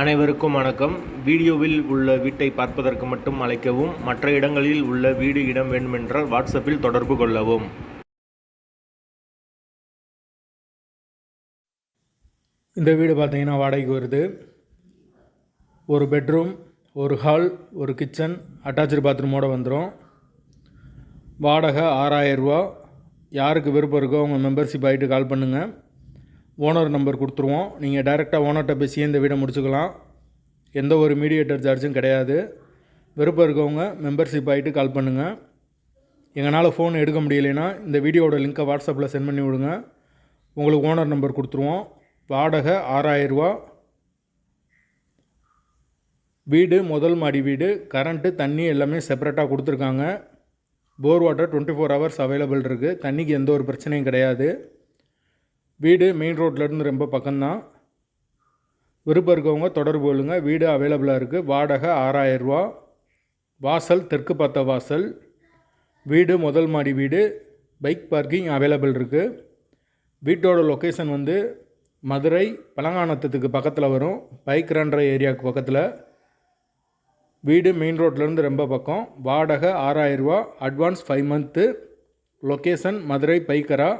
அனைவருக்கும் வணக்கம். வீடியோவில் உள்ள வீட்டை பார்ப்பதற்கு மட்டும் அழைக்கவும். மற்ற இடங்களில் உள்ள வீடு இடம் வேண்டுமென்றால் வாட்ஸ்அப்பில் தொடர்பு கொள்ளவும். இந்த வீடு பார்த்தீங்கன்னா வாடகைக்கு வருது. ஒரு பெட்ரூம், ஒரு ஹால், ஒரு கிச்சன், அட்டாச்சு பாத்ரூமோடு வந்துடும். வாடகை 6000 ரூபா. யாருக்கு விருப்பம் இருக்கோ அவங்க மெம்பர்ஷிப் ஆகிட்டு கால் பண்ணுங்கள். ஓனர் நம்பர் கொடுத்துருவோம். நீங்கள் டைரெக்டாக ஓனர்கிட்ட பேசி இந்த வீடை முடிச்சுக்கலாம். எந்த ஒரு மீடியேட்டர் சார்ஜும் கிடையாது. விருப்பம் இருக்கவங்க மெம்பர்ஷிப் ஆகிட்டு கால் பண்ணுங்கள். எங்களால் ஃபோன் எடுக்க முடியலைன்னா இந்த வீடியோட லிங்க்கை வாட்ஸ்அப்பில் சென்ட் பண்ணி விடுங்க. உங்களுக்கு ஓனர் நம்பர் கொடுத்துருவோம். வாடகை 6000 ரூபா. வீடு முதல் மாடி வீடு. கரண்ட்டு தண்ணி எல்லாமே செப்பரேட்டாக கொடுத்துருக்காங்க. போர் வாட்டர் 24 ஹவர்ஸ் அவைலபிள் இருக்குது. தண்ணிக்கு எந்த ஒரு பிரச்சனையும் கிடையாது. வீடு மெயின் ரோட்லேருந்து ரொம்ப பக்கம்தான். விருப்பம் இருக்கவங்க தொடர்பு கொள்ளுங்க. வீடு அவைலபிளாக இருக்குது. வாடகை 6000 ரூபா. வாசல் தெற்கு பார்த்த வாசல். வீடு முதல் மாடி வீடு. பைக் பார்க்கிங் அவைலபிள் இருக்குது. வீட்டோட லொக்கேஷன் மதுரை பழங்கானத்துக்கு பக்கத்தில் வரும். பைக் ரன்ற ஏரியாவுக்கு பக்கத்தில். வீடு மெயின் ரோட்லேருந்து ரொம்ப பக்கம். வாடகை 6000 ரூபா. Advance 5 month. Location Madurai Pykara.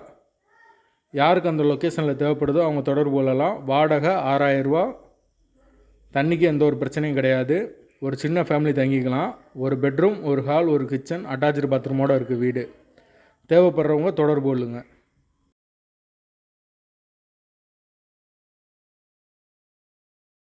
யாருக்கு அந்த லொக்கேஷனில் தேவைப்படுதோ அவங்க தொடர்பு கொள்ளலாம். வாடகை 6000 ரூபா. தண்ணிக்கு எந்த ஒரு பிரச்சனையும் கிடையாது. ஒரு சின்ன ஃபேமிலி தங்கிக்கலாம். ஒரு பெட்ரூம், ஒரு ஹால், ஒரு கிச்சன், அட்டாச்சு பாத்ரூமோடு இருக்குது வீடு. தேவைப்படுறவங்க தொடர்பு கொள்ளுங்கள்.